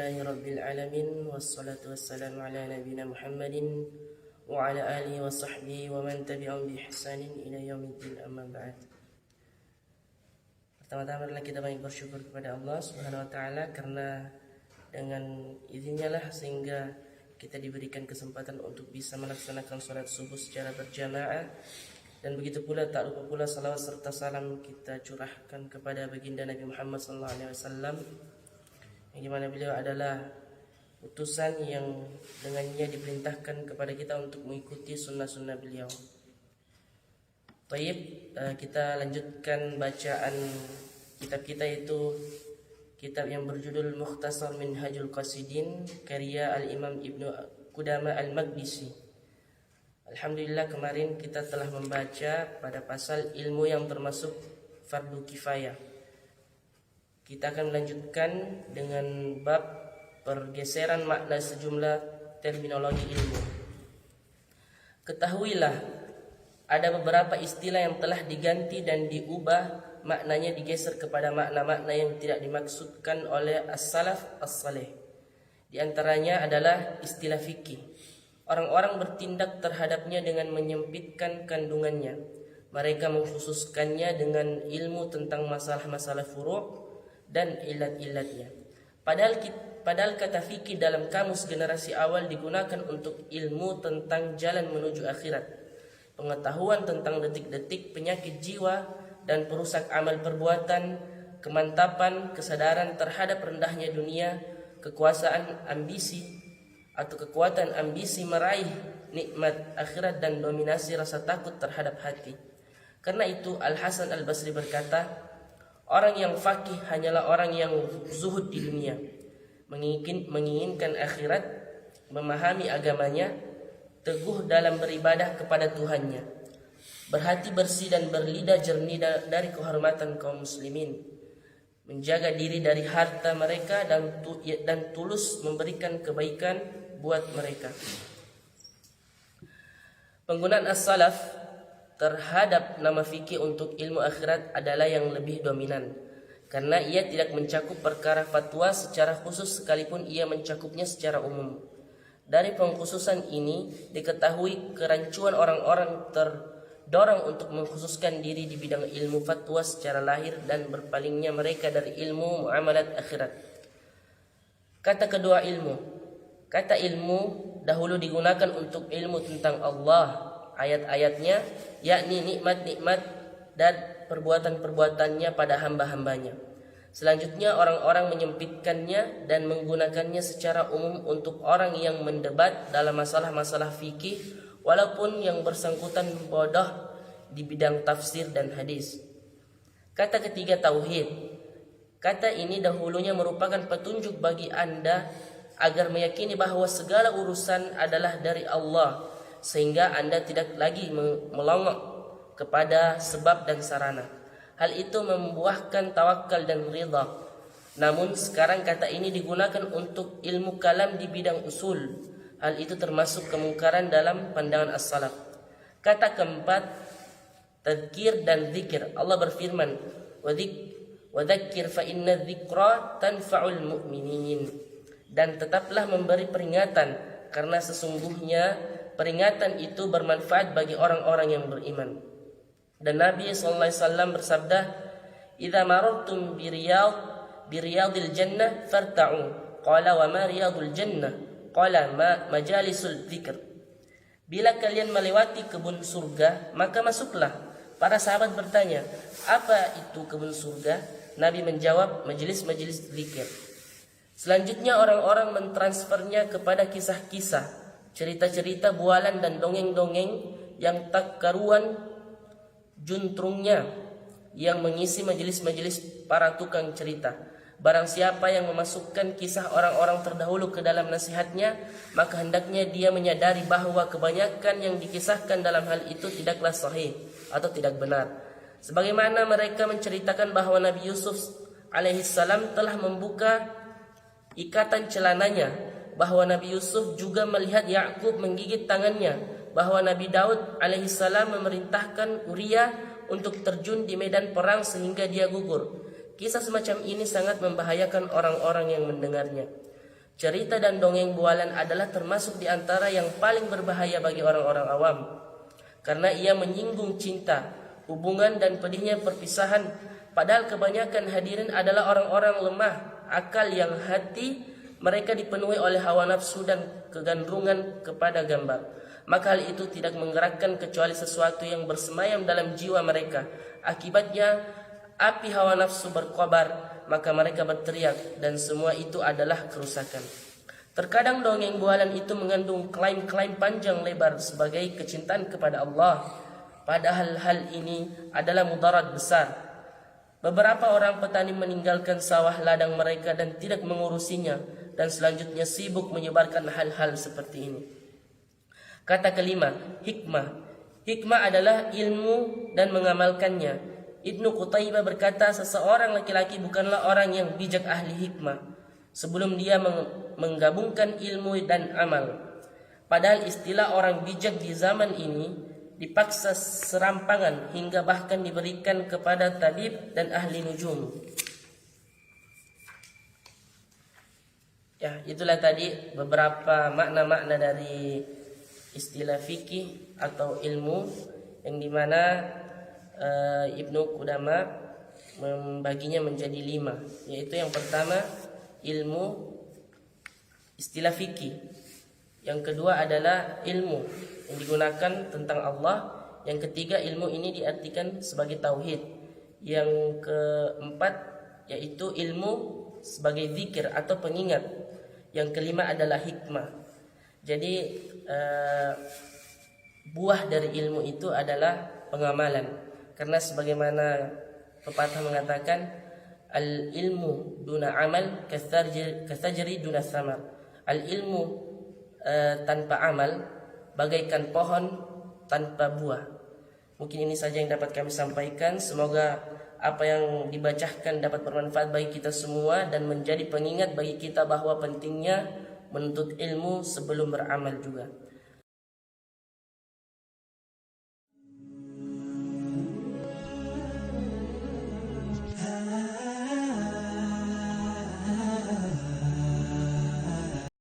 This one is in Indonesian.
Alhamdulillahi Rabbil Alamin. Wassalatu wassalamu ala nabina Muhammadin wa ala alihi wa sahbihi wa man tabi'ahum bi ihsanin ila yaumiddin, amma ba'd. Pertama-tama adalah kita banyak bersyukur kepada Allah Subhanahu wa taala karena dengan izinnya lah sehingga kita diberikan kesempatan untuk bisa melaksanakan salat subuh secara berjamaah. Dan begitu pula tak lupa pula salawat serta salam kita curahkan kepada baginda Nabi Muhammad SAW, yang dimana beliau adalah utusan yang dengannya diperintahkan kepada kita untuk mengikuti sunnah-sunnah beliau. Baik, kita lanjutkan bacaan kitab kita, yaitu kitab yang berjudul Mukhtasar Minhajul Qasidin karya Al-Imam Ibnu Qudamah Al-Maqdisi. Alhamdulillah, kemarin kita telah membaca pada pasal ilmu yang termasuk fardu kifayah. Kita akan melanjutkan dengan bab pergeseran makna sejumlah terminologi ilmu. Ketahuilah, ada beberapa istilah yang telah diganti dan diubah, maknanya digeser kepada makna-makna yang tidak dimaksudkan oleh as-salaf as-saleh. Di antaranya adalah istilah fikih. Orang-orang bertindak terhadapnya dengan menyempitkan kandungannya. Mereka mengkhususkannya dengan ilmu tentang masalah-masalah furu' dan ilat-ilatnya. Padahal kata fikih dalam kamus generasi awal digunakan untuk ilmu tentang jalan menuju akhirat, pengetahuan tentang detik-detik penyakit jiwa dan perusak amal perbuatan, kemantapan kesadaran terhadap rendahnya dunia, kekuasaan ambisi atau kekuatan ambisi meraih nikmat akhirat, dan dominasi rasa takut terhadap hati. Karena itu Al-Hasan Al-Basri berkata, orang yang faqih hanyalah orang yang zuhud di dunia, menginginkan akhirat, memahami agamanya, teguh dalam beribadah kepada Tuhannya, berhati bersih dan berlidah jernih dari kehormatan kaum muslimin, menjaga diri dari harta mereka dan tulus memberikan kebaikan buat mereka. Penggunaan as-salaf terhadap nama fikih untuk ilmu akhirat adalah yang lebih dominan, karena ia tidak mencakup perkara fatwa secara khusus sekalipun ia mencakupnya secara umum. Dari pengkhususan ini diketahui kerancuan orang-orang terdorong untuk mengkhususkan diri di bidang ilmu fatwa secara lahir dan berpalingnya mereka dari ilmu muamalat akhirat. Kata kedua ilmu. Kata ilmu dahulu digunakan untuk ilmu tentang Allah, ayat-ayatnya, yakni nikmat-nikmat dan perbuatan-perbuatannya pada hamba-hambanya. Selanjutnya orang-orang menyempitkannya dan menggunakannya secara umum untuk orang yang mendebat dalam masalah-masalah fikih, walaupun yang bersangkutan bodoh di bidang tafsir dan hadis. Kata ketiga tauhid. Kata ini dahulunya merupakan petunjuk bagi Anda agar meyakini bahwa segala urusan adalah dari Allah, sehingga Anda tidak lagi melongok kepada sebab dan sarana. Hal itu membuahkan tawakal dan ridha. Namun sekarang kata ini digunakan untuk ilmu kalam di bidang usul. Hal itu termasuk kemungkaran dalam pandangan as-salaf. Kata keempat, tadzkir dan zikir. Allah berfirman, wa dzakir fa inna dzikra tanfa'ul mu'minin. Dan tetaplah memberi peringatan, karena sesungguhnya peringatan itu bermanfaat bagi orang-orang yang beriman. Dan Nabi SAW bersabda, "Idza marartum bi riyadil jannah farta'u." Qala wa ma riyadul jannah? Qala ma majalisul dzikr. Bila kalian melewati kebun surga, maka masuklah. Para sahabat bertanya, apa itu kebun surga? Nabi menjawab, majelis-majelis zikir. Selanjutnya orang-orang mentransfernya kepada kisah-kisah, cerita-cerita bualan dan dongeng-dongeng yang tak karuan juntrungnya yang mengisi majelis-majelis para tukang cerita. Barang siapa yang memasukkan kisah orang-orang terdahulu ke dalam nasihatnya, maka hendaknya dia menyadari bahwa kebanyakan yang dikisahkan dalam hal itu tidaklah sahih atau tidak benar. Sebagaimana mereka menceritakan bahwa Nabi Yusuf alaihissalam telah membuka ikatan celananya, bahwa Nabi Yusuf juga melihat Yakub menggigit tangannya, bahwa Nabi Daud alaihissalam memerintahkan Uria untuk terjun di medan perang sehingga dia gugur. Kisah semacam ini sangat membahayakan orang-orang yang mendengarnya. Cerita dan dongeng bualan adalah termasuk di antara yang paling berbahaya bagi orang-orang awam, karena ia menyinggung cinta, hubungan dan pedihnya perpisahan. Padahal kebanyakan hadirin adalah orang-orang lemah akal yang hati mereka dipenuhi oleh hawa nafsu dan kegandrungan kepada gambar. Maka hal itu tidak menggerakkan kecuali sesuatu yang bersemayam dalam jiwa mereka. Akibatnya api hawa nafsu berkobar, maka mereka berteriak, dan semua itu adalah kerusakan. Terkadang dongeng bualan itu mengandung klaim-klaim panjang lebar sebagai kecintaan kepada Allah. Padahal hal ini adalah mudarat besar. Beberapa orang petani meninggalkan sawah ladang mereka dan tidak mengurusinya, dan selanjutnya sibuk menyebarkan hal-hal seperti ini. Kata kelima, hikmah. Hikmah adalah ilmu dan mengamalkannya. Ibnu Qutaibah berkata, seseorang laki-laki bukanlah orang yang bijak ahli hikmah sebelum dia menggabungkan ilmu dan amal. Padahal istilah orang bijak di zaman ini dipaksa serampangan hingga bahkan diberikan kepada tabib dan ahli nujum. Ya, itulah tadi beberapa makna-makna dari istilah fikih atau ilmu, yang dimana Ibnu Qudama membaginya menjadi 5, yaitu yang pertama ilmu istilah fikih, yang kedua adalah ilmu yang digunakan tentang Allah, yang ketiga ilmu ini diartikan sebagai tauhid, yang keempat yaitu ilmu sebagai zikir atau pengingat, yang kelima adalah hikmah. Jadi buah dari ilmu itu adalah pengamalan. Karena sebagaimana pepatah mengatakan, al ilmu duna amal kathajri duna samar. Al ilmu tanpa amal bagaikan pohon tanpa buah. Mungkin ini saja yang dapat kami sampaikan. Semoga apa yang dibacakan dapat bermanfaat bagi kita semua dan menjadi pengingat bagi kita bahwa pentingnya menuntut ilmu sebelum beramal juga.